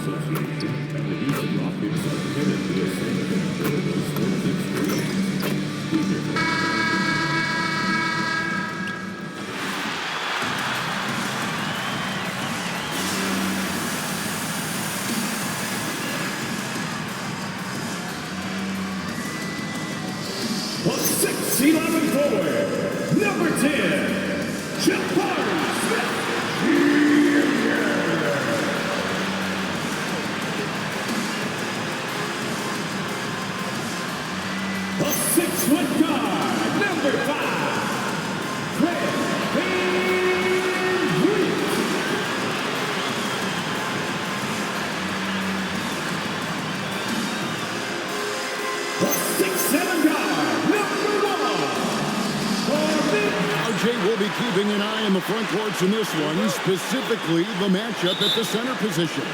The 6'11" forward, number 10, Jabari The 6' guard, number 5, The 6'7" guard, RJ will be keeping an eye on the front courts in this one, specifically the matchup at the center position.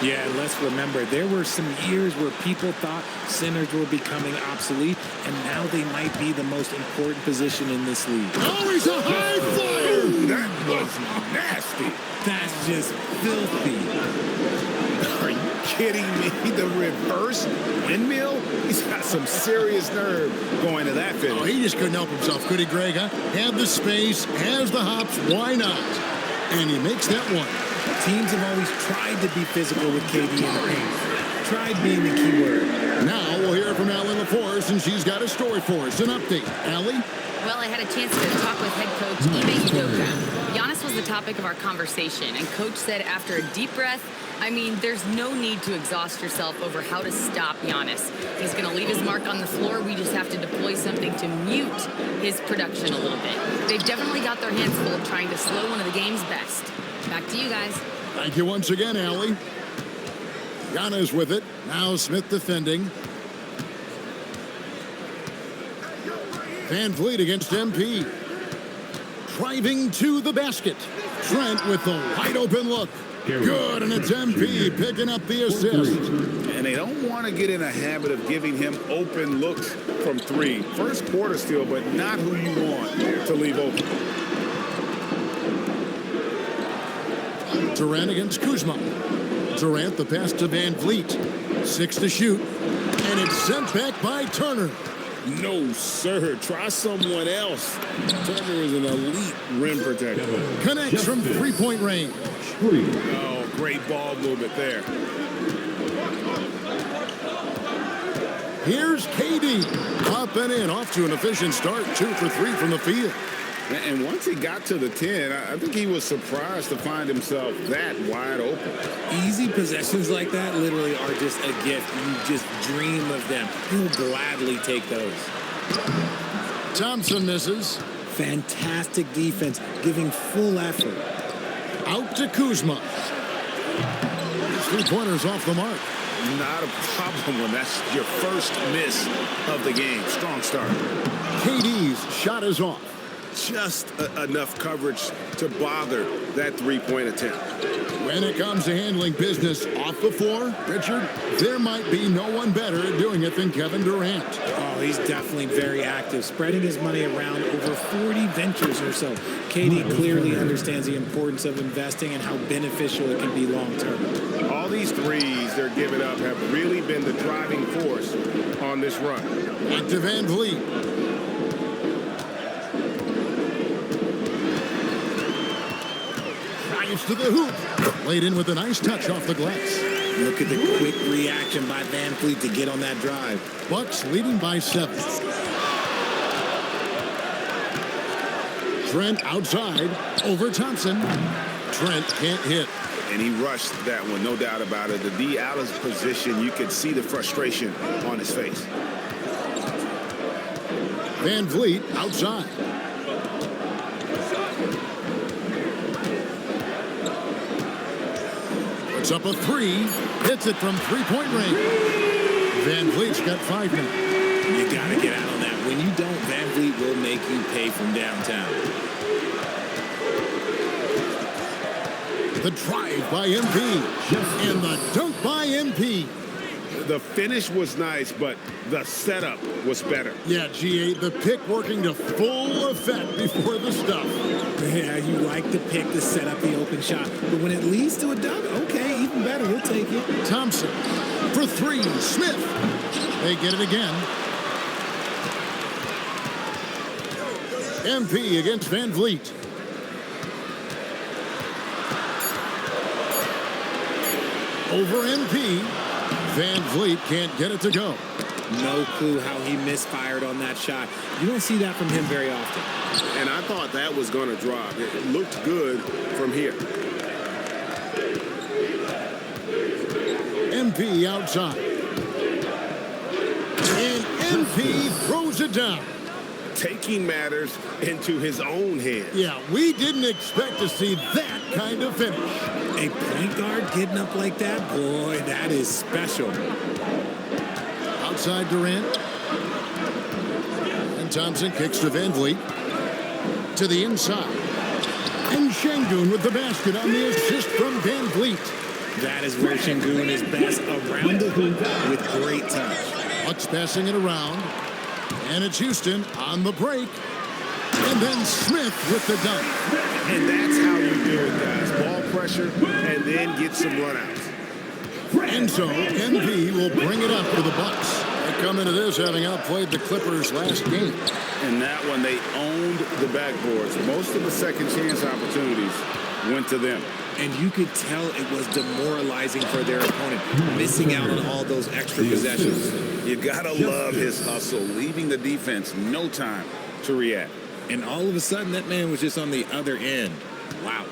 Yeah, let's remember, there were some years where people thought centers were becoming obsolete, and now they might be the most important position in this league. Oh, he's a high flyer! That was nasty. That's just filthy. Are you kidding me? The reverse windmill? He's got some serious nerve going to that finish. Oh, he just couldn't help himself, could he, Greg? Huh? Had the space, has the hops, why not? And he makes that one. Teams have always tried to be physical with KD in the paint. Tried being the key word. Now we'll hear from Allie LaForce, and she's got a story for us. An update. Allie? Well, I had a chance to talk with head coach Nba2K26. Giannis was the topic of our conversation, and coach said after a deep breath, I mean, there's no need to exhaust yourself over how to stop Giannis. He's going to leave his mark on the floor. We just have to deploy something to mute his production a little bit. They've definitely got their hands full trying to slow one of the game's best. Back to you guys. Thank you once again, Allie. Giannis with it. Now Smith defending. Van Vliet against MP. Driving to the basket. Trent with the wide open look. Good, and it's MP picking up the assist. And they don't want to get in a habit of giving him open looks from three. First quarter still, but not who you want to leave open. Durant against Kuzma. Durant the pass to Van Vliet. 6 to shoot. And it's sent back by Turner. No, sir. Try someone else. Turner is an elite rim protector. Connects from three-point range. Oh, great ball movement there. Here's KD. Up and in. Off to an efficient start. 2 for 3 from the field. And once he got to the 10, I think he was surprised to find himself that wide open. Easy possessions like that literally are just a gift. You just dream of them. He'll gladly take those. Thompson misses. Fantastic defense, giving full effort. Out to Kuzma. Three-pointers off the mark. Not a problem when that's your first miss of the game. Strong start. KD's shot is off. Just enough coverage to bother that three-point attempt. When it comes to handling business off the floor, Richard, there might be no one better at doing it than Kevin Durant. Oh, he's definitely very active, spreading his money around over 40 ventures or so. KD clearly understands the importance of investing and how beneficial it can be long-term. All these threes they're giving up have really been the driving force on this run. Back to Van Vliet. To the hoop. Laid in with a nice touch off the glass. Look at the quick reaction by Van Vliet to get on that drive. Bucks leading by 7. Trent outside. Over Thompson. Trent can't hit. And he rushed that one, no doubt about it. The D out of position, you could see the frustration on his face. Van Vliet outside. It's up a 3. Hits it from three-point range. Van Vliet's got 5 now. You got to get out on that. When you don't, Van Vliet will make you pay from downtown. The drive by MP. And the dunk by MP. The finish was nice, but the setup was better. Yeah, G8, the pick working to full effect before the stuff. Yeah, you like the pick to set up the open shot. But when it leads to a dunk, okay, even better. He'll take it. Thompson for three. Smith. They get it again. MP against Van Vliet. Over MP. Van Vliet can't get it to go. No clue how he misfired on that shot. You don't see that from him very often. And I thought that was going to drop. It looked good from here. MP outside. And MP throws it down. Taking matters into his own hands. Yeah, we didn't expect to see that kind of finish. A point guard getting up like that? Boy, that is special. Outside Durant. And Thompson kicks to Van Vliet. To the inside. And Şengün with the basket on the assist from Van Vliet. That is where Şengün is best, around the hoop with great touch. Bucks passing it around. And it's Houston on the break. And then Smith with the dunk. And that's how you do it, guys. Ball pressure and then get some runouts. And so MV will bring it up for the Bucks. They come into this having outplayed the Clippers last game. And that one, they owned the backboards. Most of the second chance opportunities went to them. And you could tell it was demoralizing for their opponent, missing out on all those extra possessions. You gotta love his hustle, leaving the defense no time to react. And all of a sudden, that man was just on the other end. Wow.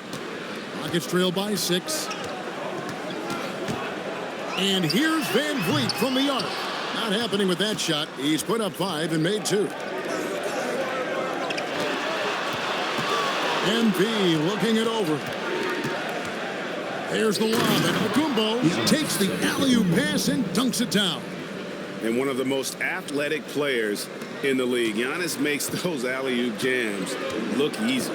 Rockets trail by 6. And here's Van Vliet from the arc. Not happening with that shot. He's put up 5 and made 2. MP looking it over. There's the lob, and Okumbo takes the alley-oop pass and dunks it down. And one of the most athletic players in the league. Giannis makes those alley-oop jams look easy.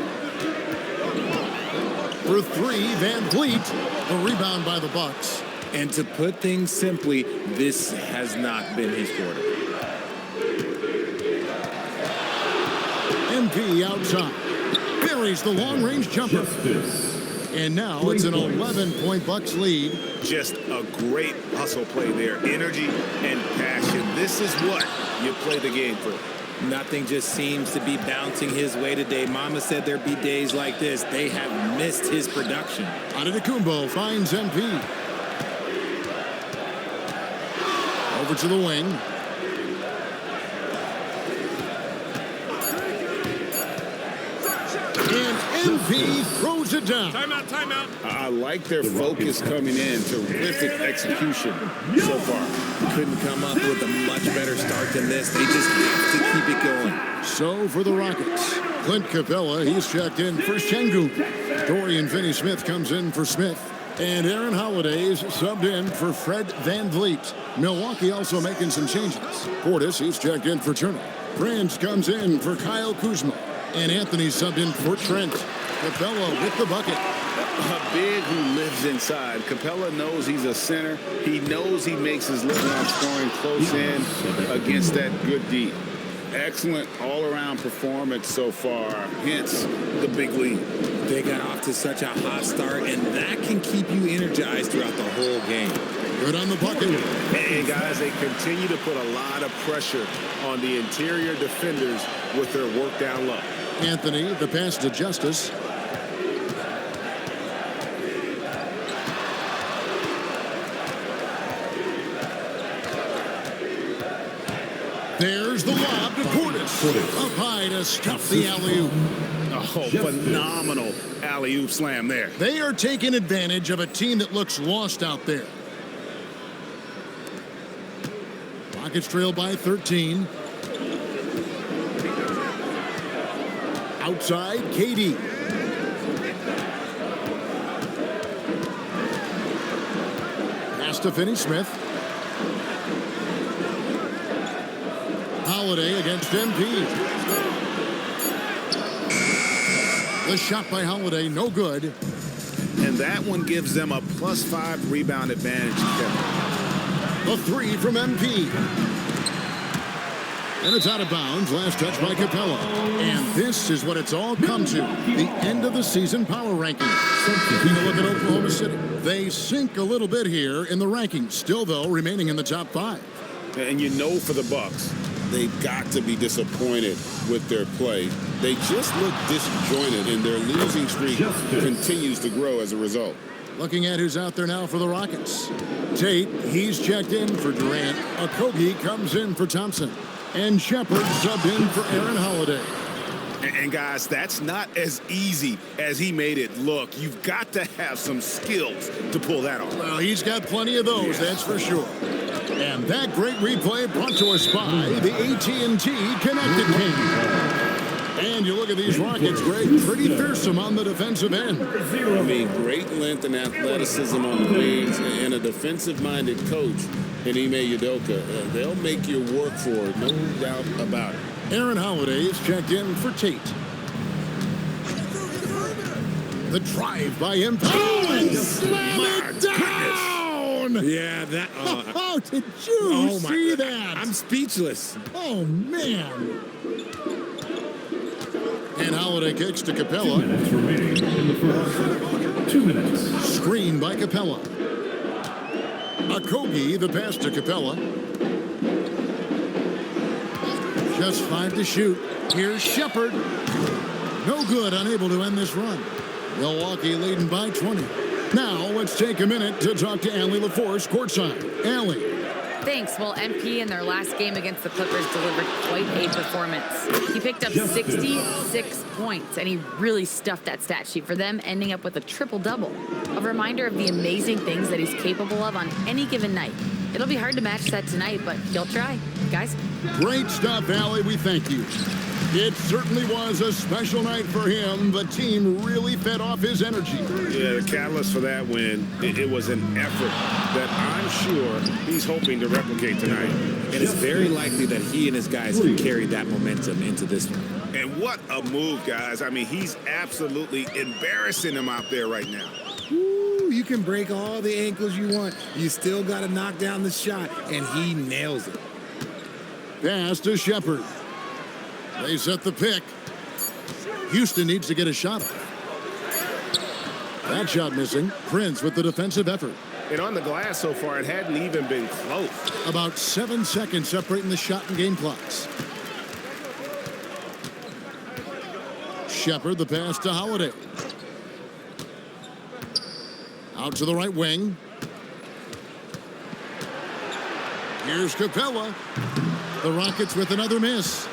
For 3, Van Vliet. A rebound by the Bucks. And to put things simply, this has not been his quarter. MP outside. Buries the long-range jumper. And now it's an 11-point Bucks lead. Just a great hustle play there. Energy and passion. This is what you play the game for. Nothing just seems to be bouncing his way today. Mama said there'd be days like this. They have missed his production. Antetokounmpo finds MP. Over to the wing. And MP throws it down. Timeout. I like their focus coming in. Terrific execution so far. Couldn't come up with a much better start than this. They just have to keep it going. So for the Rockets, Clint Capella, he's checked in for Şengün. Dorian Finney-Smith comes in for Smith. And Aaron Holiday's subbed in for Fred Van Vliet. Milwaukee also making some changes. Portis, he's checked in for Turner. Franz comes in for Kyle Kuzma. And Anthony subbed in for Trent. Capella with the bucket. A big who lives inside. Capella knows he's a center. He knows he makes his living on scoring close in against that good D. Excellent all-around performance so far, hence the big lead. They got off to such a hot start, and that can keep you energized throughout the whole game. Good on the bucket. And guys, they continue to put a lot of pressure on the interior defenders with their work down low. Anthony, the pass to Justice. There's the lob to Portis. Up high to stuff the alley-oop. Oh, phenomenal alley-oop slam there. They are taking advantage of a team that looks lost out there. Rockets trail by 13. Outside, KD. Pass to Finney-Smith. Holiday against MP. The shot by Holiday, no good. And that one gives them a +5 rebound advantage, Kevin. The 3 from MP. And it's out of bounds. Last touch by Capella. And this is what it's all come to. The end of the season power rankings. Taking a look at Oklahoma City. They sink a little bit here in the rankings. Still, though, remaining in the top 5. And you know for the Bucks, they've got to be disappointed with their play. They just look disjointed, and their losing streak continues to grow as a result. Looking at who's out there now for the Rockets. Tate, he's checked in for Durant. Okogie comes in for Thompson. And Shepard subbed in for Aaron Holiday. And guys, that's not as easy as he made it look. You've got to have some skills to pull that off. Well, he's got plenty of those, that's for sure. And that great replay brought to us by the AT&T Connected Team. And you look at these Rockets, Greg, pretty fearsome on the defensive end. I mean, great length and athleticism on the wings, and a defensive-minded coach in Ime Udoka. They'll make you work for it, no doubt about it. Aaron Holiday is checked in for Tate. The drive by Empire. Oh, slam it down! Yeah, that... Oh, did you see that? I'm speechless. Oh, man. And Holiday kicks to Capella. 2 minutes remaining in the first. 2 minutes. Screen by Capella. Okogie, the pass to Capella. Just 5 to shoot. Here's Shepard. No good, unable to end this run. Milwaukee leading by 20. Now let's take a minute to talk to Allie LaForce courtside. Allie. Thanks. Well, MP in their last game against the Clippers delivered quite a performance. He picked up 66 points, and he really stuffed that stat sheet for them, ending up with a triple-double. A reminder of the amazing things that he's capable of on any given night. It'll be hard to match that tonight, but he'll try. Guys? Great stuff, Allie. We thank you. It certainly was a special night for him. The team really fed off his energy. Yeah, the catalyst for that win, it was an effort that I'm sure he's hoping to replicate tonight. And it's very likely that he and his guys have carried that momentum into this one. And what a move, guys. I mean, he's absolutely embarrassing them out there right now. Ooh, you can break all the ankles you want. You still got to knock down the shot, and he nails it. Pass to Shepard. They set the pick. Houston needs to get a shot off. That shot missing. Prince with the defensive effort. And on the glass so far, it hadn't even been close. About 7 seconds separating the shot and game clocks. Shepard, the pass to Holiday. Out to the right wing. Here's Capella. The Rockets with another miss.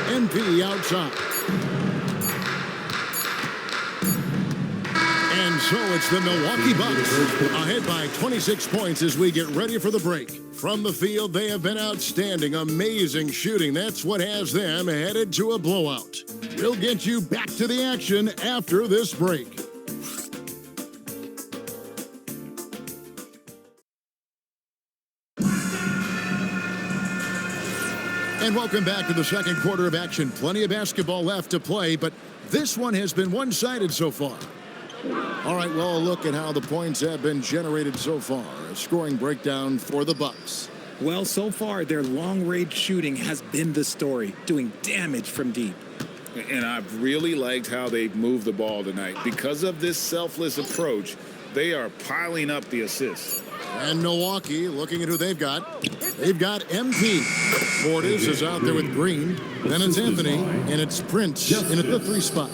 MP outside. And so it's the Milwaukee Bucks ahead by 26 points as we get ready for the break. From the field, they have been outstanding, amazing shooting. That's what has them headed to a blowout. We'll get you back to the action after this break. And welcome back to the second quarter of action. Plenty of basketball left to play, but this one has been one-sided so far. All right, well, a look at how the points have been generated so far. A scoring breakdown for the Bucks. Well, so far, their long-range shooting has been the story, doing damage from deep. And I've really liked how they've moved the ball tonight. Because of this selfless approach, they are piling up the assists. And Milwaukee, looking at who they've got. They've got MP. Portis is out there with Green. Then it's Anthony, and it's Prince in at the 3 spot.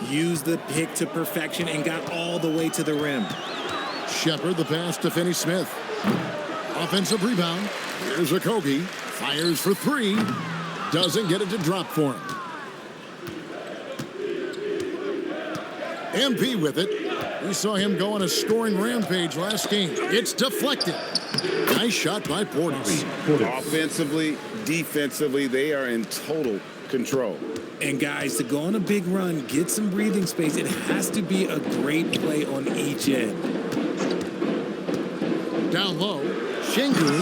Used the pick to perfection and got all the way to the rim. Shepard, the pass to Finney Smith. Offensive rebound. Here's Okogie. Fires for 3. Doesn't get it to drop for him. MP with it. We saw him go on a scoring rampage last game. It's deflected. Nice shot by Portis. Offensively, defensively, they are in total control. And guys, to go on a big run, get some breathing space, it has to be a great play on each end. Down low, Şengün,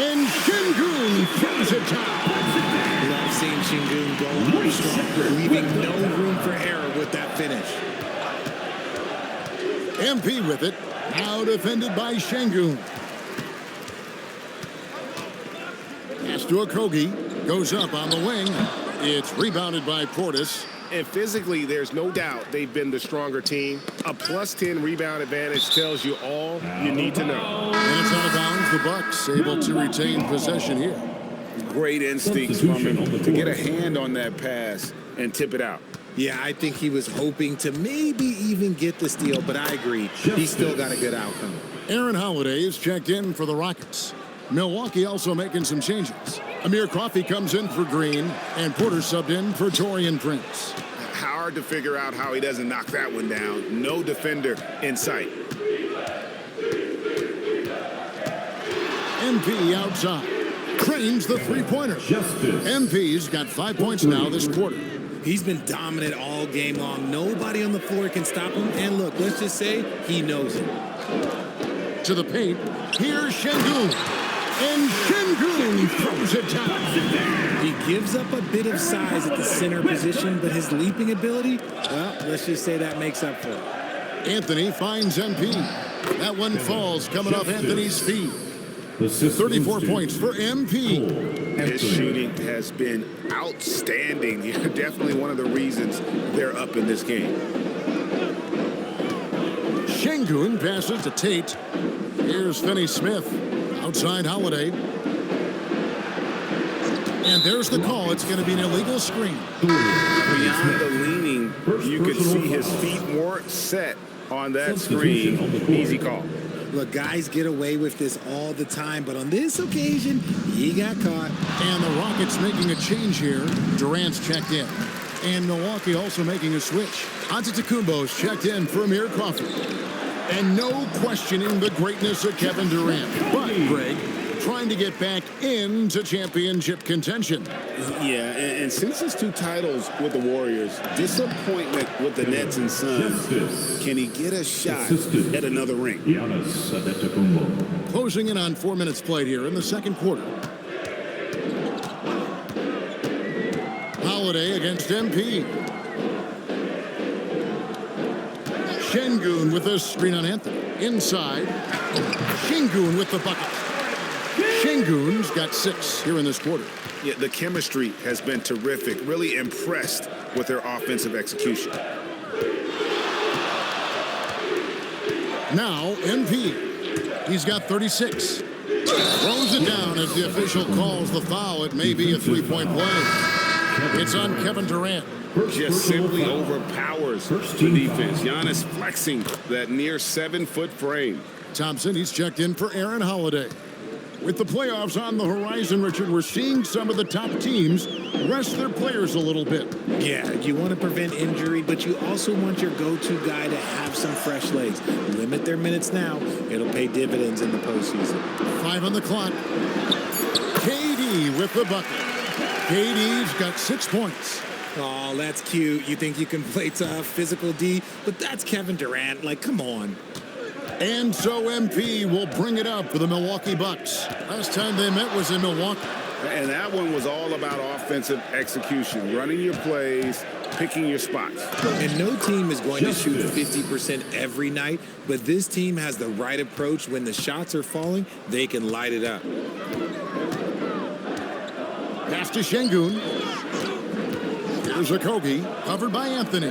and Şengün throws it down. Love seeing Şengün go on strong, leaving no room for error with that finish. MP with it, now defended by Şengün. pass to Okogie. Goes up on the wing. It's rebounded by Portis. And physically, there's no doubt they've been the stronger team. A +10 rebound advantage tells you all you need to know. And it's out of bounds. The Bucks able to retain possession here. Great instincts from him to get a hand on that pass and tip it out. Yeah, I think he was hoping to maybe even get the steal, but I agree. He still got a good outcome. Aaron Holiday is checked in for the Rockets. Milwaukee also making some changes. Amir Coffey comes in for Green, and Porter subbed in for Taurean Prince. Hard to figure out how he doesn't knock that one down. No defender in sight. MP outside. Cranes the three-pointer. MP's got 5 points now this quarter. He's been dominant all game long. Nobody on the floor can stop him. And look, let's just say he knows it. To the paint. Here's Şengün. And Şengün throws it down. He gives up a bit of size at the center position, but his leaping ability, well, let's just say that makes up for it. Anthony finds MP. That one falls coming off Anthony's feet. 34 points for MP. His shooting has been outstanding. Definitely one of the reasons they're up in this game. Şengün passes to Tate. Here's Finney Smith. Outside Holiday. And there's the call. It's going to be an illegal screen. Beyond the leaning, you could see his feet weren't set on that screen. Easy call. Look, guys get away with this all the time, but on this occasion, he got caught. And the Rockets making a change here. Durant's checked in. And Milwaukee also making a switch. Antetokounmpo's checked in for Amir Coffey. And no questioning the greatness of Kevin Durant. But, Greg, trying to get back into championship contention. Yeah, and since his 2 titles with the Warriors, disappointment with the Nets and Suns, can he get a shot at another ring? Closing in on 4 minutes played here in the second quarter. Holiday against MP. Şengün with a screen on Anthony. Inside. Şengün with the bucket. Şengün's got 6 here in this quarter. Yeah, the chemistry has been terrific. Really impressed with their offensive execution. Now, MP. He's got 36. Throws it down as the official calls the foul. It may be a three-point play. It's on Kevin Durant. Just simply overpowers the defense. Giannis flexing that near 7-foot frame. Thompson, he's checked in for Aaron Holiday. With the playoffs on the horizon, Richard, we're seeing some of the top teams rest their players a little bit. Yeah, you want to prevent injury, but you also want your go-to guy to have some fresh legs. Limit their minutes now. It'll pay dividends in the postseason. 5 on the clock. KD with the bucket. KD's got 6 points. Oh, that's cute. You think you can play tough, physical D, but that's Kevin Durant. Like, come on. And so MP will bring it up for the Milwaukee Bucks. Last time they met was in Milwaukee. And that one was all about offensive execution, running your plays, picking your spots. And no team is going to shoot 50% every night, but this team has the right approach. When the shots are falling, they can light it up. Pass to Şengün. Here's Okogie, covered by Anthony.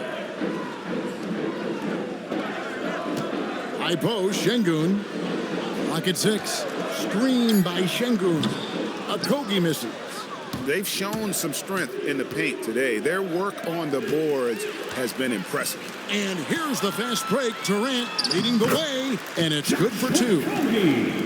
High post, Şengün. Pocket 6. Screen by Şengün. Okogie misses. They've shown some strength in the paint today. Their work on the boards has been impressive. And here's the fast break. Durant leading the way, and it's good for 2.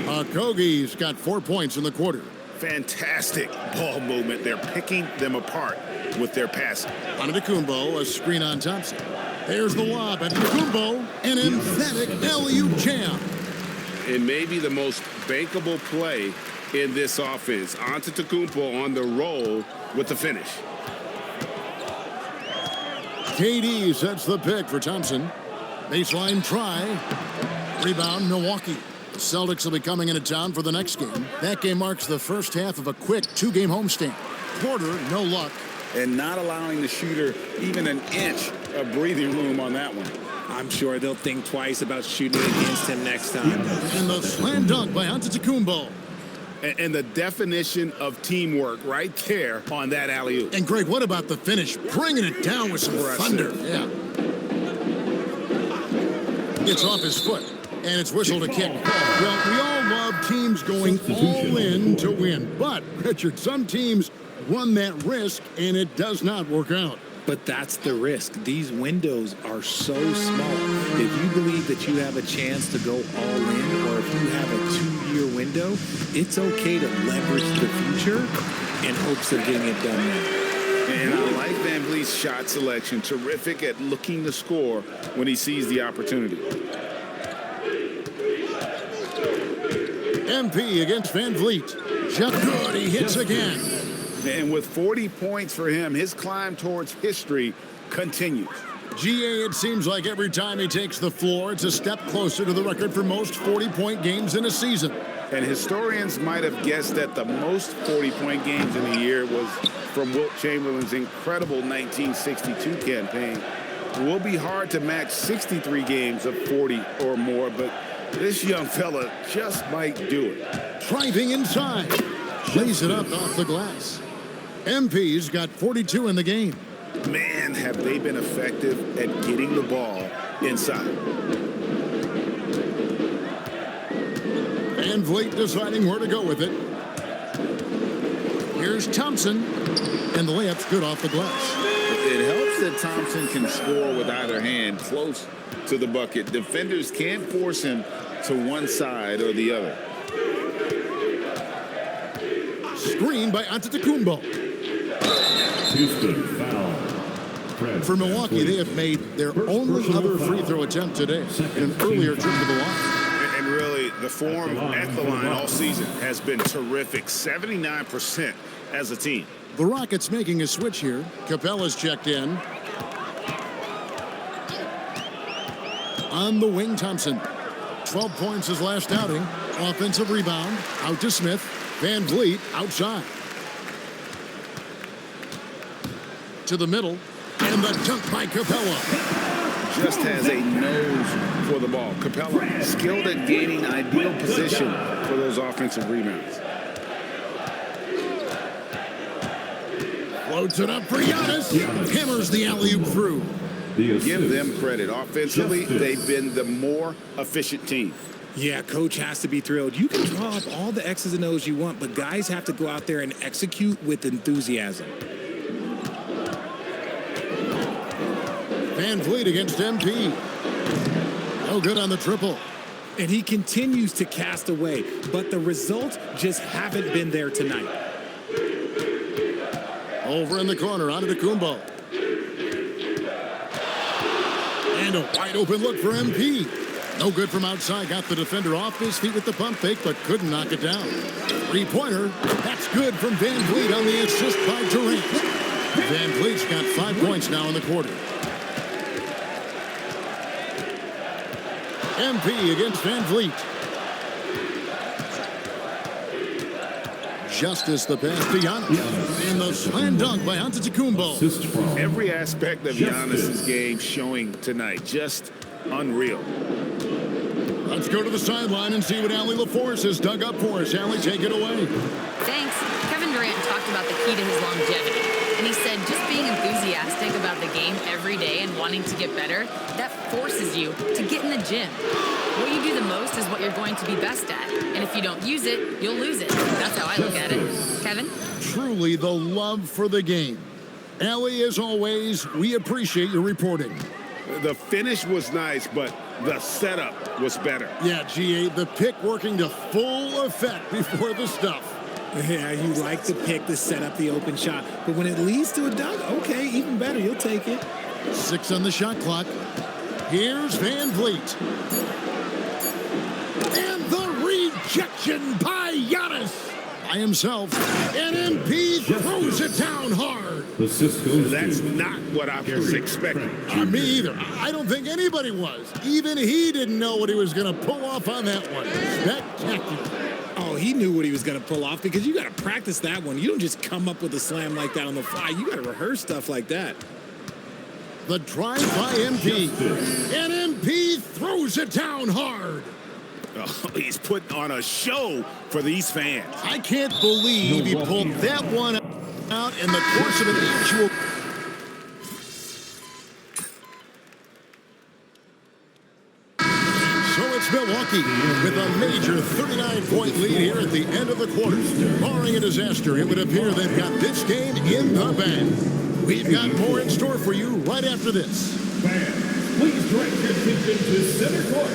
Okogie's got 4 points in the quarter. Fantastic ball movement. They're picking them apart with their passing. Antetokounmpo, a screen on Thompson. There's the lob. Antetokounmpo, an emphatic alley-oop jam. It may be the most bankable play in this offense. Antetokounmpo on the roll with the finish. KD sets the pick for Thompson. Baseline try. Rebound, Milwaukee. The Celtics will be coming into town for the next game. That game marks the first half of a quick 2-game homestand. Porter, no luck. And not allowing the shooter even an inch of breathing room on that one. I'm sure they'll think twice about shooting against him next time. And the slam dunk by Antetokounmpo. And the definition of teamwork right there on that alley-oop. And Greg, what about the finish? Bringing it down with some thunder. Yeah. It's off his foot, and it's whistled a kick. Well, we all love teams going all in to win. But, Richard, some teams run that risk, and it does not work out. But that's the risk. These windows are so small. If you believe that you have a chance to go all in, or if you have a 2-year window, it's okay to leverage the future in hopes of getting it done now. And I like Van Vliet's shot selection. Terrific at looking to score when he sees the opportunity. MP against Van Vliet. Just good. He hits again. And with 40 points for him, his climb towards history continues. GA, it seems like every time he takes the floor, it's a step closer to the record for most 40-point games in a season. And historians might have guessed that the most 40-point games in a year was from Wilt Chamberlain's incredible 1962 campaign. It will be hard to match 63 games of 40 or more, but this young fella just might do it. Driving inside. Lays it up off the glass. MP's got 42 in the game. Man, have they been effective at getting the ball inside. Van Vliet deciding where to go with it. Here's Thompson, and the layup's good off the glass. It helps that Thompson can score with either hand close to the bucket. Defenders can't force him to one side or the other. Screen by Antetokounmpo. Houston foul. For Milwaukee, they have made their only other free throw attempt today in an earlier trip to the line. And really, the form at the line all season has been terrific. 79% as a team. The Rockets making a switch here. Capella's checked in. On the wing, Thompson. 12 points his last outing. Offensive rebound. Out to Smith. Van Vliet outside. To the middle. And the dunk by Capella. Just has a nose for the ball. Capella skilled at gaining ideal position for those offensive rebounds. Floats it up for Giannis. Hammers the alley-oop through. Give them credit. Offensively, they've been the more efficient team. Yeah, coach has to be thrilled. You can draw up all the X's and O's you want, but guys have to go out there and execute with enthusiasm. Van Vliet against MP. No good on the triple. And he continues to cast away, but the results just haven't been there tonight. Over in the corner, Antetokounmpo. And a wide open look for MP. No good from outside. Got the defender off his feet with the pump fake, but couldn't knock it down. Three-pointer. That's good from Van Vliet on the assist by Durant. Van Vliet's got 5 points now in the quarter. MP against Van Vliet. Justice the pass to Giannis. And the slam dunk by Antetokounmpo. Every aspect of Giannis's game showing tonight. Just unreal. Let's go to the sideline and see what Allie LaForce has dug up for us. Allie, take it away. Thanks. Kevin Durant talked about the key to his longevity. And he said just being enthusiastic about the game every day and wanting to get better, that forces you to get in the gym. What you do the most is what you're going to be best at. And if you don't use it, you'll lose it. That's how I look at it. Kevin? Truly the love for the game. Allie, as always, we appreciate your reporting. The finish was nice, but the setup was better. Yeah, GA, the pick working to full effect before the stuff. Yeah, you like the pick to set up the open shot, but when it leads to a dunk, okay, even better, you'll take it. 6 on the shot clock. Here's Van Vliet. And the rejection by Giannis. By himself. And MP throws it down hard. That's not what I was expecting. Me either. I don't think anybody was. Even he didn't know what he was going to pull off on that one. Spectacular. Oh, he knew what he was going to pull off because you got to practice that one. You don't just come up with a slam like that on the fly. You got to rehearse stuff like that. The drive by MP. And MP throws it down hard. Oh, he's putting on a show for these fans. I can't believe he pulled that one out in the course of an actual... So it's Milwaukee with a major 39-point lead here at the end of the quarter. Barring a disaster, it would appear they've got this game in the bag. We've got more in store for you right after this. Fans, please direct your attention to center court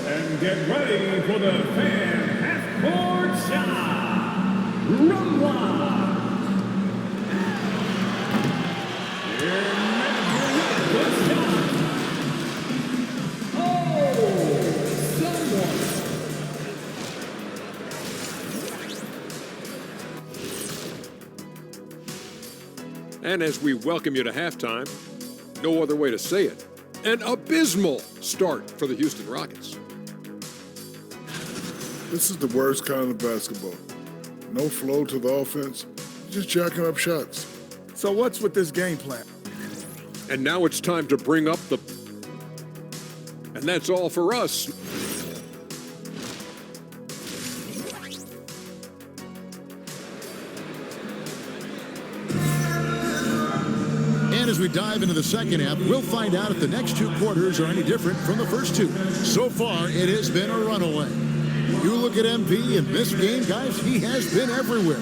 and get ready for the fan half-court shot. Rumba. And as we welcome you to halftime, no other way to say it, an abysmal start for the Houston Rockets. This is the worst kind of basketball. No flow to the offense, just jacking up shots. So what's with this game plan? And now it's time to bring up the... And that's all for us. And as we dive into the second half, we'll find out if the next two quarters are any different from the first two. So far, it has been a runaway. You look at MP in this game, guys, he has been everywhere.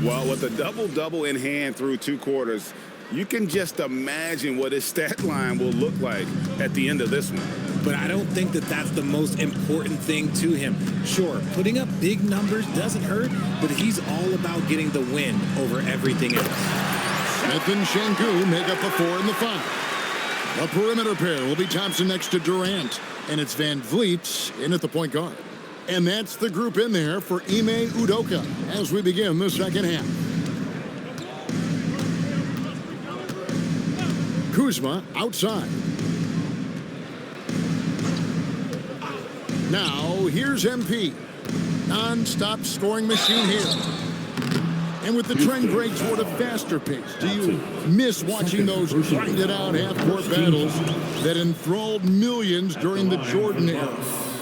Well, with a double-double in hand through two quarters, you can just imagine what his stat line will look like at the end of this one. But I don't think that that's the most important thing to him. Sure, putting up big numbers doesn't hurt, but he's all about getting the win over everything else. Smith and Şengün make up the 4 and the 5. The perimeter pair will be Thompson next to Durant, and it's Van Vliet in at the point guard. And that's the group in there for Ime Udoka as we begin the second half. Kuzma outside. Now here's MP. Non-stop scoring machine here. And with the trend break toward a faster pace, do you miss watching those grinded-out half-court battles that enthralled millions during the Jordan era?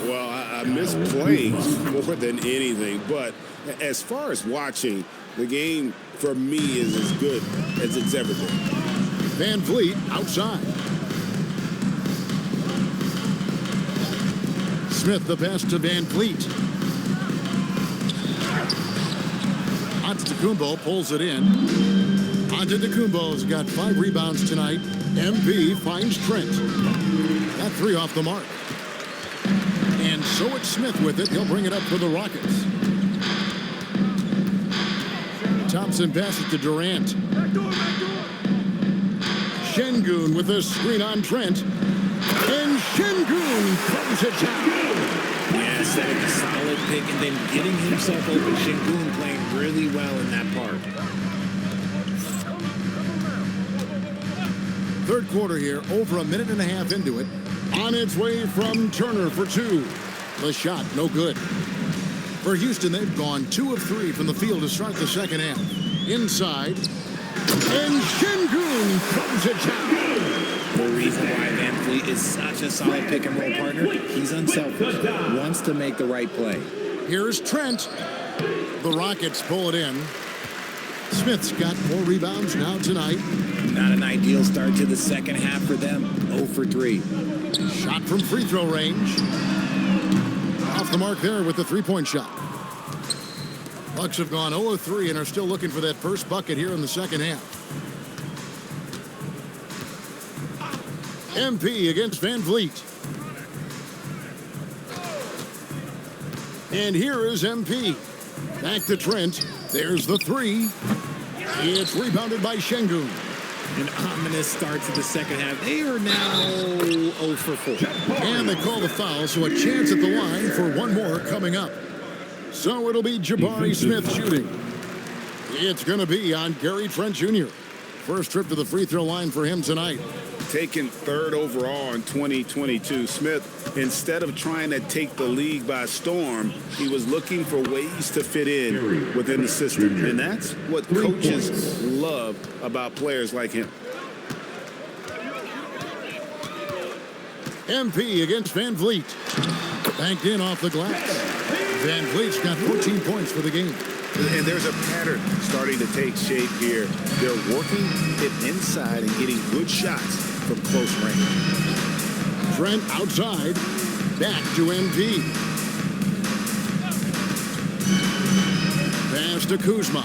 Well, I miss playing more than anything, but as far as watching, the game for me is as good as it's ever been. Van Vliet outside. Smith the pass to Van Vliet. Antetokounmpo pulls it in. Antetokounmpo's got 5 rebounds tonight. MP finds Trent. That 3 off the mark. And so it's Smith with it. He'll bring it up for the Rockets. Thompson passes to Durant. Şengün with a screen on Trent. And Şengün throws it down. Yeah, setting a solid pick and then getting himself open. Şengün playing really well in that part. Third quarter here, over a minute and a half into it. On its way from Turner for 2. The shot, no good. For Houston, they've gone 2 of 3 from the field to start the second half. Inside. And Şengün throws it down. The reason why Van Vliet is such a solid pick and roll partner, he's unselfish, wants to make the right play. Here's Trent. The Rockets pull it in. Smith's got 4 rebounds now tonight. Not an ideal start to the second half for them. 0 for 3. Shot from free throw range. Off the mark there with the 3-point shot. Bucks have gone 0 of 3 and are still looking for that first bucket here in the second half. MP against Van Vliet. And here is MP. Back to Trent. There's the 3. It's rebounded by Şengün. An ominous start to the second half. They are now 0 for 4. And they call the foul, so a chance at the line for one more coming up. So it'll be Jabari Smith shooting. It's going to be on Gary Trent Jr. First trip to the free throw line for him tonight. Taken 3rd overall in 2022, Smith, instead of trying to take the league by storm, he was looking for ways to fit in within the system. And that's what coaches love about players like him. MP against Van Vliet. Banked in off the glass. Van Vliet's got 14 points for the game. And there's a pattern starting to take shape here. They're working it inside and getting good shots from close range. Trent outside. Back to MP. Pass to Kuzma.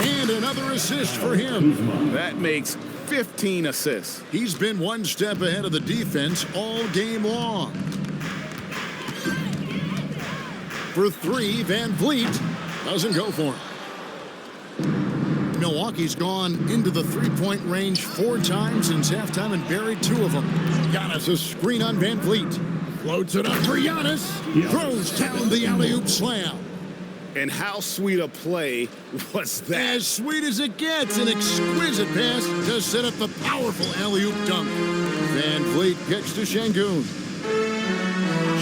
And another assist for him. That makes 15 assists. He's been one step ahead of the defense all game long. For three, Van Vliet doesn't go for him. Milwaukee's gone into the three-point range 4 times since halftime and buried 2 of them. Giannis a screen on Van Vliet. Floats it up for Giannis. Throws down the alley-oop slam. And how sweet a play was that? As sweet as it gets, an exquisite pass to set up the powerful alley-oop dunk. Van Vliet kicks to Şengün.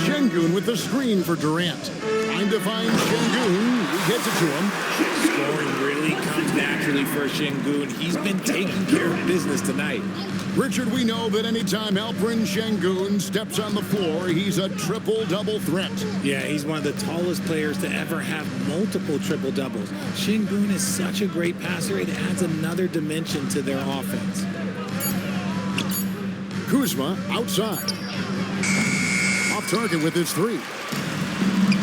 Şengün with the screen for Durant. Trying to find Şengün. He gets it to him. Scoring really comes naturally for Şengün. He's been taking care of business tonight. Richard, we know that anytime Alperen Şengün steps on the floor, he's a triple-double threat. Yeah, he's one of the tallest players to ever have multiple triple-doubles. Şengün is such a great passer, it adds another dimension to their offense. Kuzma outside. Off target with his 3.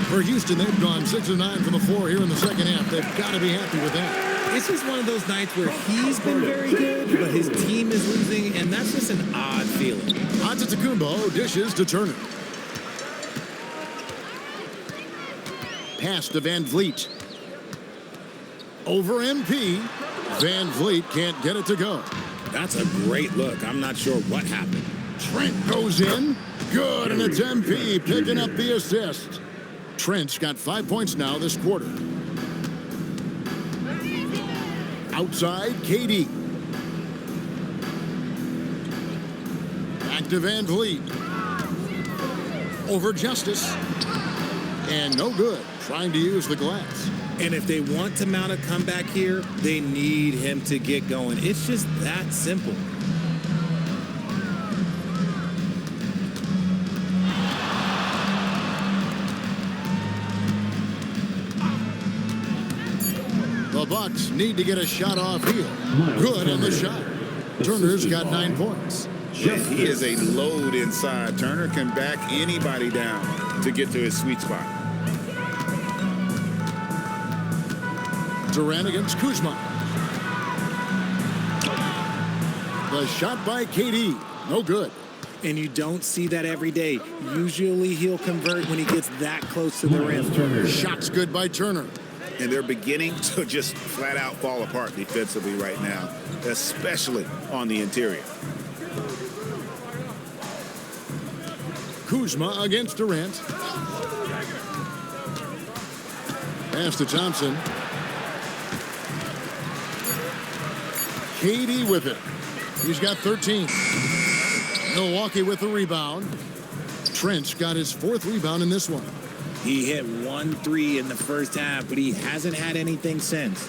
For Houston, they've gone 6 of 9 from the floor here in the second half. They've got to be happy with that. This is one of those nights where he's been very good, but his team is losing, and that's just an odd feeling. Antetokounmpo dishes to Turner. Pass to Van Vliet. Over MP. Van Vliet can't get it to go. That's a great look. I'm not sure what happened. Trent goes in. Good, and it's MP picking up the assist. Trent's got 5 points now this quarter. Outside, KD. Back to Van Vliet. Over Justice. And no good. Trying to use the glass. And if they want to mount a comeback here, they need him to get going. It's just that simple. The Bucks need to get a shot off heel. Good on the shot. Turner's got 9 points. He is a load inside. Turner can back anybody down to get to his sweet spot. Durant against Kuzma. The shot by KD. No good. And you don't see that every day. Usually he'll convert when he gets that close to the rim. Shot's good by Turner. And they're beginning to just flat out fall apart defensively right now, especially on the interior. Kuzma against Durant. Pass to Thompson. KD with it. He's got 13. Milwaukee with the rebound. Trent's got his 4th rebound in this one. He hit 1 3 in the first half, but he hasn't had anything since.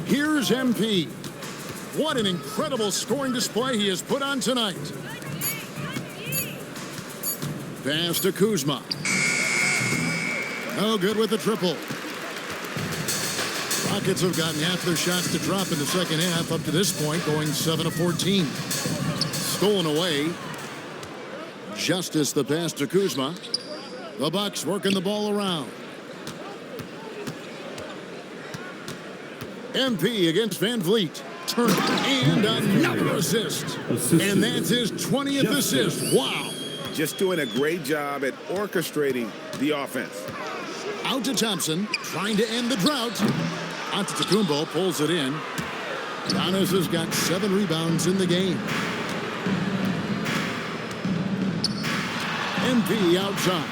Here's MP. What an incredible scoring display he has put on tonight. Pass to Kuzma. No good with the triple. Rockets have gotten half their shots to drop in the second half up to this point, going 7 of 14. Stolen away. Justice the pass to Kuzma. The Bucks working the ball around. MP against Van Vliet. Turner and another assist. And that's his 20th assist. Wow. Just doing a great job at orchestrating the offense. Out to Thompson, trying to end the drought. Antetokounmpo pulls it in. Giannis has got 7 rebounds in the game. MP outside.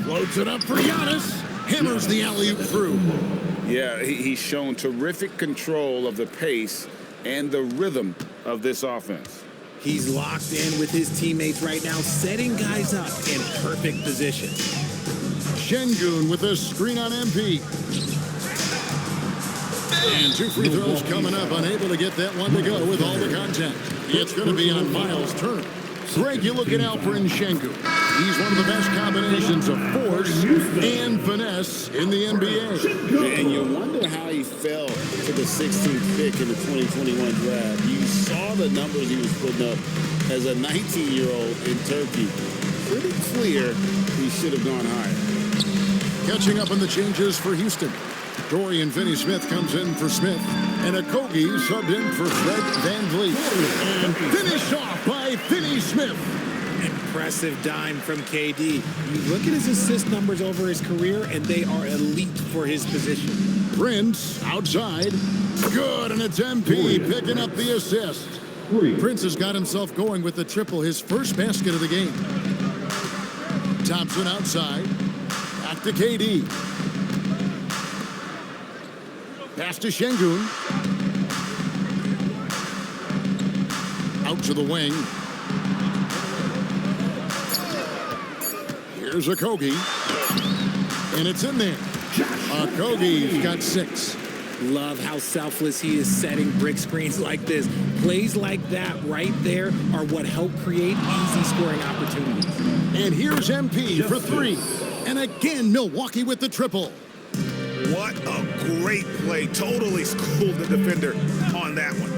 Floats it up for Giannis. Hammers the alley-oop through. Yeah, he's shown terrific control of the pace and the rhythm of this offense. He's locked in with his teammates right now, setting guys up in perfect position. Şengün with a screen on MP. And 2 free throws coming up, unable to get that one to go with all the contact. It's going to be on Miles Turner. Greg, you look at Alperen Sengun. He's one of the best combinations of force and finesse in the NBA. And you wonder how he fell to the 16th pick in the 2021 draft. You saw the numbers he was putting up as a 19-year-old in Turkey. Pretty clear he should have gone higher. Catching up on the changes for Houston. Dorian Finney-Smith comes in for Smith. And Okogie subbed in for Fred VanVleet. And finished off by Finney-Smith. Impressive dime from KD. You look at his assist numbers over his career, and they are elite for his position. Prince outside. Good, and it's MP picking up the assist. Prince has got himself going with the triple, his first basket of the game. Thompson outside. Back to KD. Pass to Sengun. Out to the wing. Here's Okogie. And it's in there. Okogie's got 6. Love how selfless he is setting brick screens like this. Plays like that right there are what help create easy scoring opportunities. And here's MP for 3. And again, Milwaukee with the triple. What a great play. Totally schooled the defender on that one.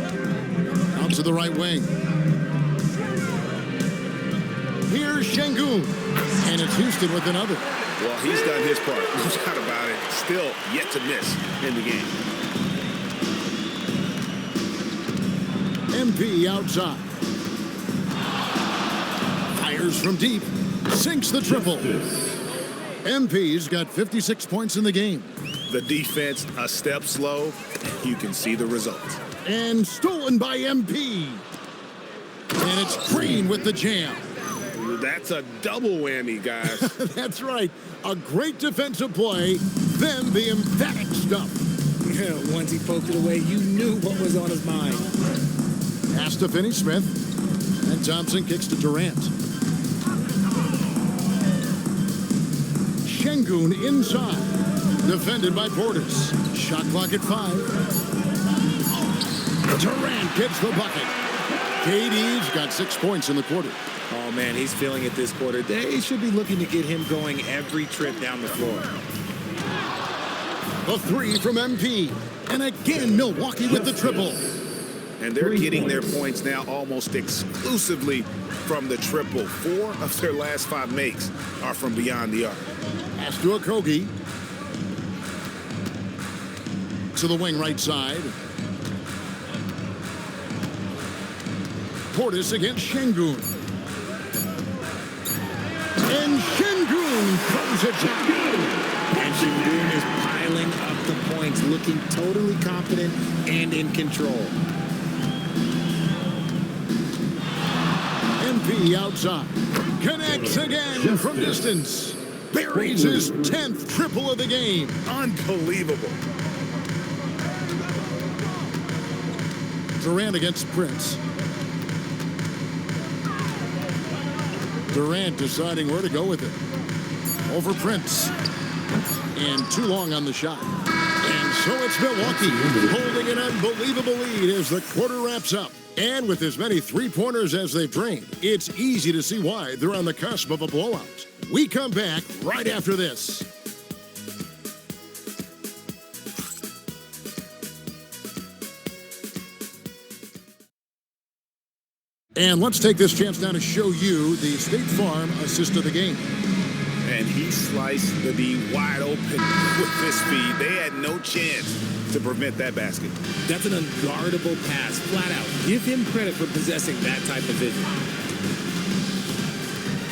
Out to the right wing. Here's Sengun. And it's Houston with another. Well, he's done his part. No doubt about it. Still yet to miss in the game. MP outside. Fires from deep. Sinks the triple. MP's got 56 points in the game. The defense a step slow. You can see the result. And stolen by MP. And it's Green with the jam. That's a double whammy, guys. That's right. A great defensive play, then the emphatic stuff. Yeah, once he poked it away, you knew what was on his mind. Pass to Finney-Smith. And Thompson kicks to Durant. Sengun inside. Defended by Portis. Shot clock at 5. Durant gets the bucket. KD's got 6 points in the quarter. Oh, man, he's feeling it this quarter. They should be looking to get him going every trip down the floor. A 3 from MP. And again, Milwaukee with the triple. And they're getting their points now almost exclusively from the triple. 4 of their last 5 makes are from beyond the arc. Pass to Okogie. To the wing right side. Portis against Sengun. And Sengun throws it down. And Sengun is piling up the points, looking totally confident and in control. MP outside. Connects again from distance. Buries his 10th triple of the game. Unbelievable. Durant against Prince. Durant deciding where to go with it. Over Prince. And too long on the shot. And so it's Milwaukee holding an unbelievable lead as the quarter wraps up. And with as many three-pointers as they've drained, it's easy to see why they're on the cusp of a blowout. We come back right after this. And let's take this chance now to show you the State Farm assist of the game. And he sliced the D wide open with his speed. They had no chance to prevent that basket. That's an unguardable pass, flat out. Give him credit for possessing that type of vision.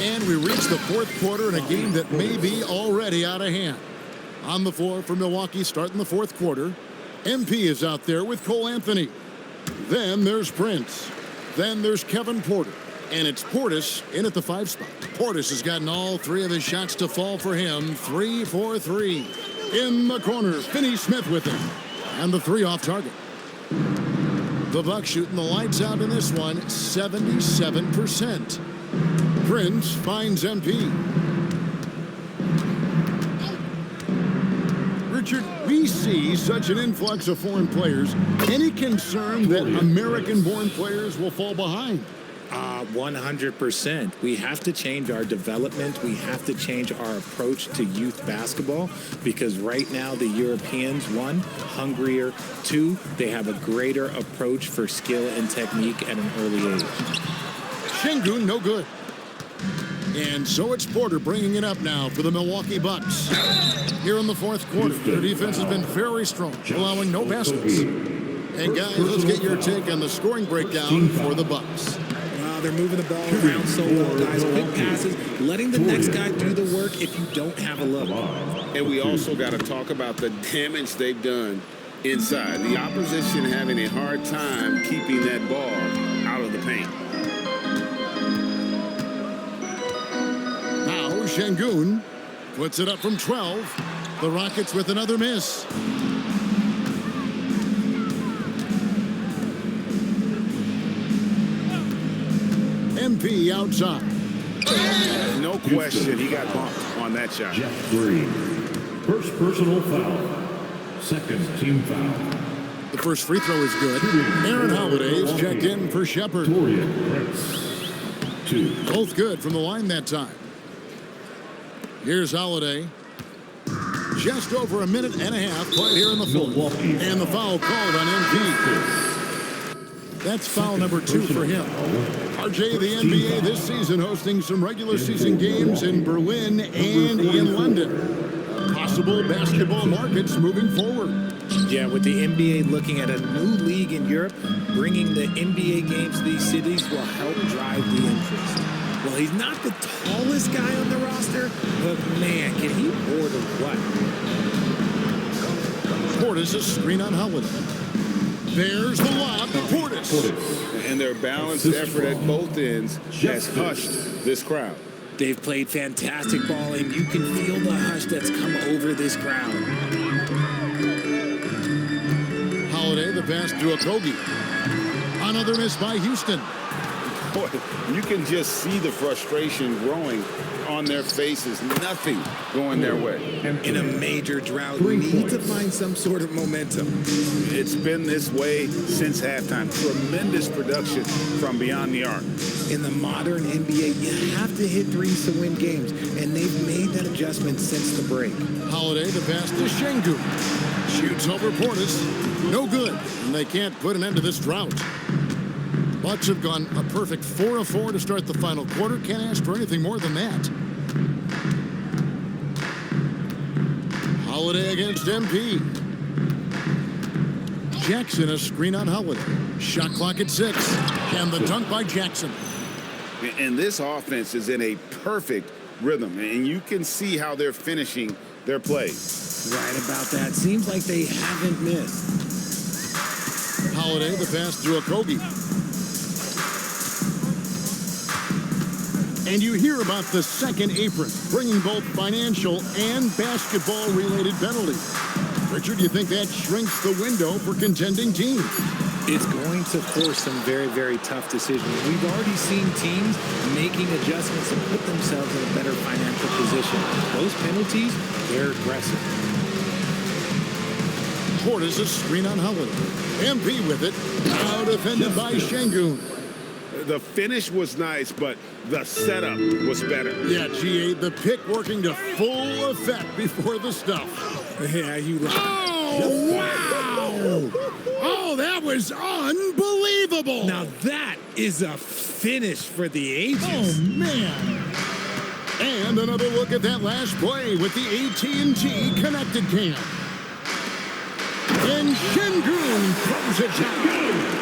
And we reach the fourth quarter in a game that may be already out of hand. On the floor for Milwaukee starting the fourth quarter. MP is out there with Cole Anthony. Then there's Prince. Then there's Kevin Porter. And it's Portis in at the 5 spot. Portis has gotten all 3 of his shots to fall for him. 3 for 3. In the corner, Finney-Smith with him. And the 3 off target. The Bucks shooting the lights out in this one, 77%. Prince finds MP. Richard, we see such an influx of foreign players. Any concern that American-born players will fall behind? 100%. We have to change our development. We have to change our approach to youth basketball because right now the Europeans, one, hungrier, two, they have a greater approach for skill and technique at an early age. Şengün, no good. And so it's Porter bringing it up now for the Milwaukee Bucks. Here in the fourth quarter, their defense has been very strong, allowing no baskets. And guys, let's get your take on the scoring breakdown for the Bucks. They're moving the ball around so well, guys. Quick passes, letting the next guy do the work if you don't have a look. And we also got to talk about the damage they've done inside. The opposition having a hard time keeping that ball out of the paint. Now Şengün puts it up from 12. The Rockets with another miss. MP outside. No question, he got bumped on that shot. Jeff Green. First personal foul. Second team foul. The first free throw is good. Aaron Holiday is checked in for Shepard. Both good from the line that time. Here's Holiday. Just over a minute and a half played here in the fourth. And the foul called on MP. That's foul number 2 for him. RJ, the NBA this season hosting some regular season games in Berlin and in London. Possible basketball markets moving forward. Yeah, with the NBA looking at a new league in Europe, bringing the NBA games to these cities will help drive the interest. Well, he's not the tallest guy on the roster, but man, can he board or what? Portis, a screen on Holiday. There's the lob to Portis. And their balanced effort at both ends has hushed this crowd. They've played fantastic ball, and you can feel the hush that's come over this crowd. Holiday, the pass to Okogie. Another miss by Houston. Boy, you can just see the frustration growing on their faces. Nothing going their way. In a major drought, we need to find some sort of momentum. It's been this way since halftime. Tremendous production from beyond the arc. In the modern NBA, you have to hit threes to win games, and they've made that adjustment since the break. Holiday, the pass to Şengün. Shoots over Portis. No good, and they can't put an end to this drought. Bucks have gone a perfect 4 of 4 to start the final quarter. Can't ask for anything more than that. Holiday against MP. Jackson, a screen on Holiday. Shot clock at 6. And the dunk by Jackson. And this offense is in a perfect rhythm. And you can see how they're finishing their plays. Right about that. Seems like they haven't missed. Holiday, the pass to Okogie. And you hear about the second apron, bringing both financial and basketball-related penalties. Richard, do you think that shrinks the window for contending teams? It's going to force some very, very tough decisions. We've already seen teams making adjustments to put themselves in a better financial position. Those penalties, they're aggressive. Portis, a screen on Holiday. MP with it. Now defended by Şengün. The finish was nice, but the setup was better. Yeah, GA, the pick working to full effect before the stuff. Yeah, you like. Oh, wow! Oh, that was unbelievable! Now that is a finish for the ages. Oh, man! And another look at that last play with the AT&T connected cam. And Şengün throws it down.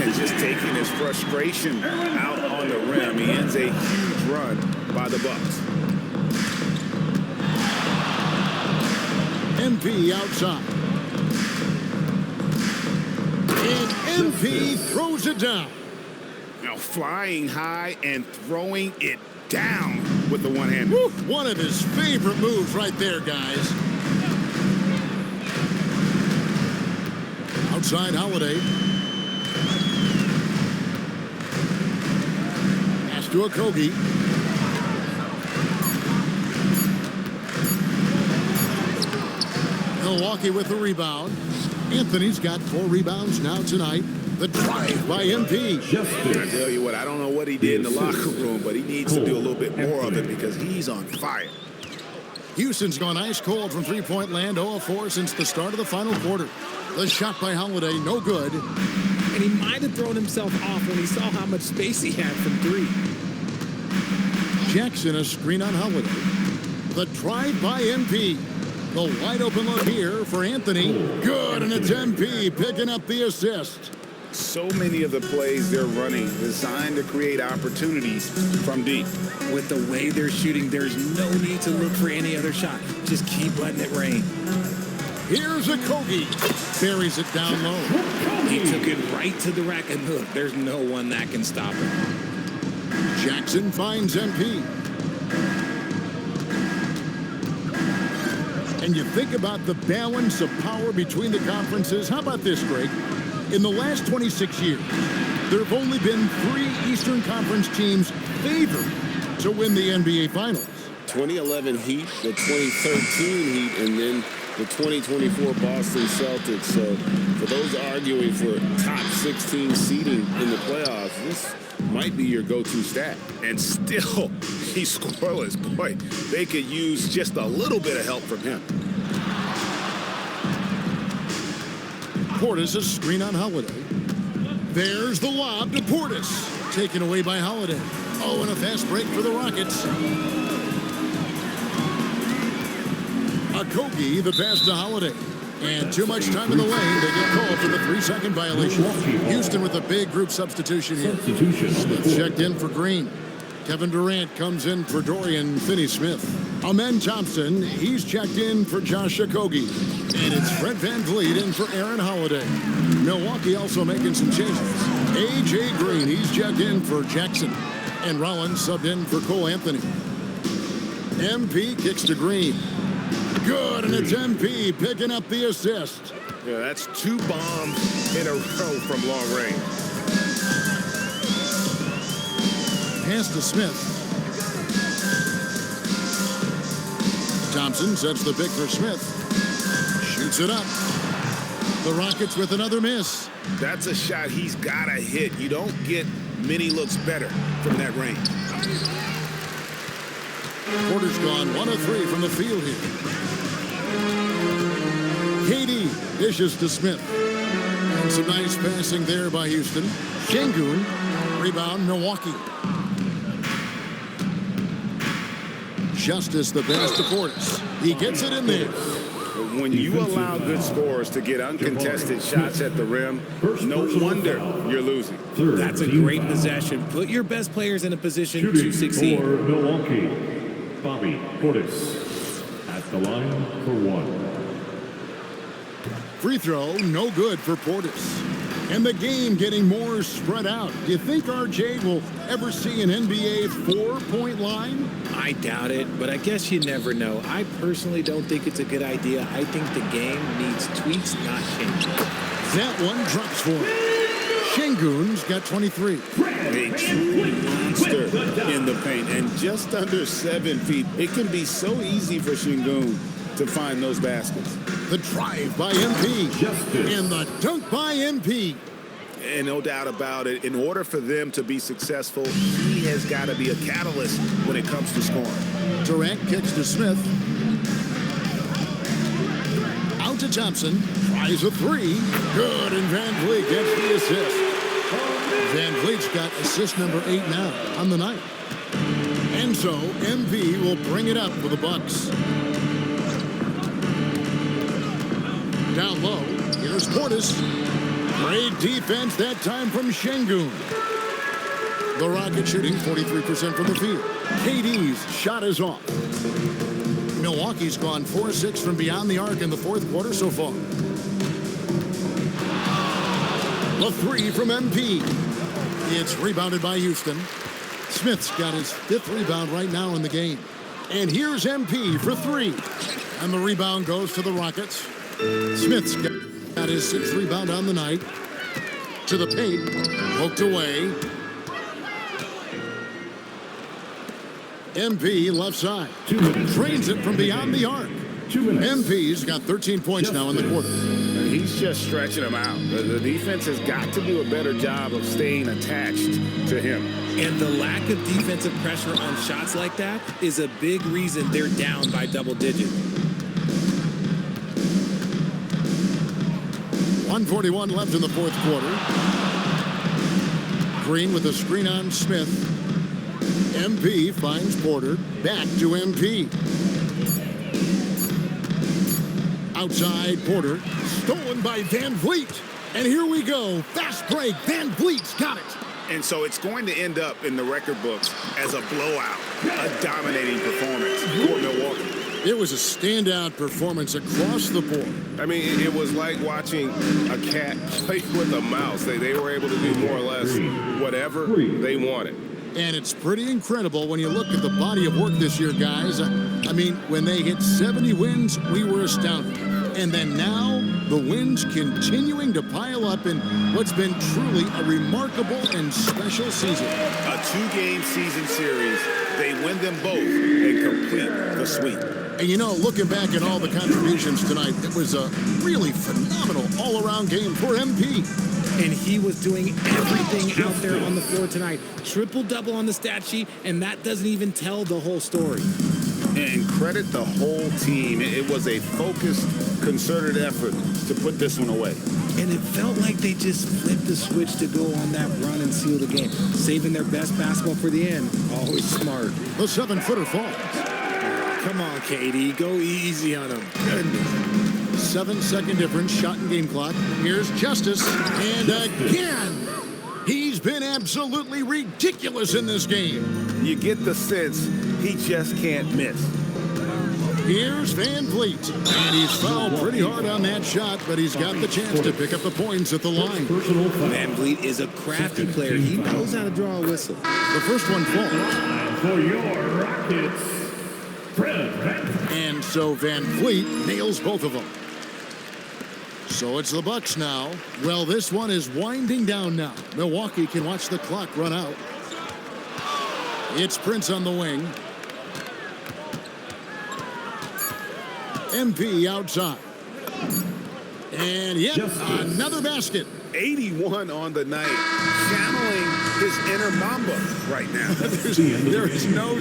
And just taking his frustration out on the rim. He ends a huge run by the Bucks. MP outside. And MP throws it down. Now flying high and throwing it down with the one hand. One of his favorite moves right there, guys. Outside Holiday. Pass to Okogie. Milwaukee with the rebound. Anthony's got 4 rebounds now tonight. The drive by MP. I tell you what, I don't know what he did in the locker room, but he needs to do a little bit more of it because he's on fire. Houston's gone ice cold from three-point land, 0 of 4 since the start of the final quarter. The shot by Holiday, no good. And he might have thrown himself off when he saw how much space he had from 3. Jackson, a screen on Holiday. The drive by MP. The wide open look here for Anthony. Good, and it's MP picking up the assist. So many of the plays they're running designed to create opportunities from deep. With the way they're shooting, there's no need to look for any other shot. Just keep letting it rain. Here's a Kogi. Buries it down low. He took it right to the rack, and look, there's no one that can stop him. Jackson finds MP. And you think about the balance of power between the conferences. How about this, Greg? In the last 26 years, there have only been 3 Eastern Conference teams favored to win the NBA Finals. 2011 Heat, the 2013 Heat, and then the 2024 Boston Celtics. So for those arguing for top 16 seeding in the playoffs, this might be your go-to stat. And still, he's scoreless. Boy, they could use just a little bit of help from him. Portis, a screen on Holiday. There's the lob to Portis. Taken away by Holiday. Oh, and a fast break for the Rockets. Kogi, the pass to Holiday. And too much time in the lane. They get called for the 3-second violation. Houston with a big group substitution here. Smith checked in for Green. Kevin Durant comes in for Dorian Finney-Smith. Amen Thompson, he's checked in for Josh Okogie. And it's Fred VanVleet in for Aaron Holiday. Milwaukee also making some changes. A.J. Green, he's checked in for Jackson. And Rollins subbed in for Cole Anthony. MP kicks to Green. Good, and it's MP picking up the assist. Yeah, that's 2 bombs in a row from long range. Pass to Smith. Thompson sets the pick for Smith. Shoots it up. The Rockets with another miss. That's a shot he's got to hit. You don't get many looks better from that range. Porter's gone 1 of 3 from the field here. KD dishes to Smith. And some nice passing there by Houston. Şengün, rebound Milwaukee. Justice the pass to Portis. He gets it in there. When you allow good scorers to get uncontested shots at the rim, no wonder you're losing. That's a great possession. Put your best players in a position to succeed. For Milwaukee, Bobby Portis at the line for 1. Free throw, no good for Portis. And the game getting more spread out. Do you think RJ will ever see an NBA 4-point line? I doubt it, but I guess you never know. I personally don't think it's a good idea. I think the game needs tweaks, not changes. That one drops for him. Şengün's got 23. A true monster in the paint, and just under 7 feet. It can be so easy for Şengün to find those baskets. The drive by MP. And the dunk by MP. And no doubt about it, in order for them to be successful, he has got to be a catalyst when it comes to scoring. Durant kicks to Smith. Out to Thompson. Tries a 3. Good, and VanVleet gets the assist. VanVleet's got assist number 8 now on the night. And so, MP will bring it up for the Bucks. Down low, here's Portis. Great defense that time from Şengün. The Rockets shooting 43% from the field. KD's shot is off. Milwaukee's gone 4-6 from beyond the arc in the 4th quarter so far. The 3 from MP. It's rebounded by Houston. Smith's got his 5th rebound right now in the game. And here's MP for 3. And the rebound goes to the Rockets. Smith's got his 6th rebound on the night. To the paint. Poked away. MP left side. Drains it from beyond the arc. 2 minutes. MP's got 13 points now in the quarter. He's just stretching him out. The defense has got to do a better job of staying attached to him. And the lack of defensive pressure on shots like that is a big reason they're down by double digits. 1:41 left in the fourth quarter. Green with a screen on Smith. MP finds Porter. Back to MP. Outside Porter. Stolen by Van Vliet. And here we go. Fast break. Van Vliet's got it. And so it's going to end up in the record books as a blowout, a dominating performance for Milwaukee. It was a standout performance across the board. I mean, it was like watching a cat play with a mouse. They were able to do more or less whatever they wanted. And it's pretty incredible when you look at the body of work this year, guys. I mean, when they hit 70 wins, we were astounded. And then now, the wins continuing to pile up in what's been truly a remarkable and special season. A 2-game season series. They win them both and complete the sweep. And you know, looking back at all the contributions tonight, it was a really phenomenal all-around game for MP. And he was doing everything out there on the floor tonight. Triple-double on the stat sheet, and that doesn't even tell the whole story. And credit the whole team. It was a focused, concerted effort to put this one away. And it felt like they just flipped the switch to go on that run and seal the game. Saving their best basketball for the end. Always smart. The 7-footer falls. Come on, KD. Go easy on him. Goodness. 7-second difference, shot and game clock. Here's Justice. And again, he's been absolutely ridiculous in this game. You get the sense he just can't miss. Here's Van Vliet. And he's fouled pretty hard on that shot, but he's got the chance to pick up the points at the line. Van Vliet is a crafty player. He knows how to draw a whistle. The first one falls. For your Rockets, Fred Van. And so Van Vliet nails both of them. So it's the Bucks now. Well, this one is winding down now. Milwaukee can watch the clock run out. It's Prince on the wing. MP outside. And yep, another basket. 81 on the night. Channeling his inner Mamba right now. There's no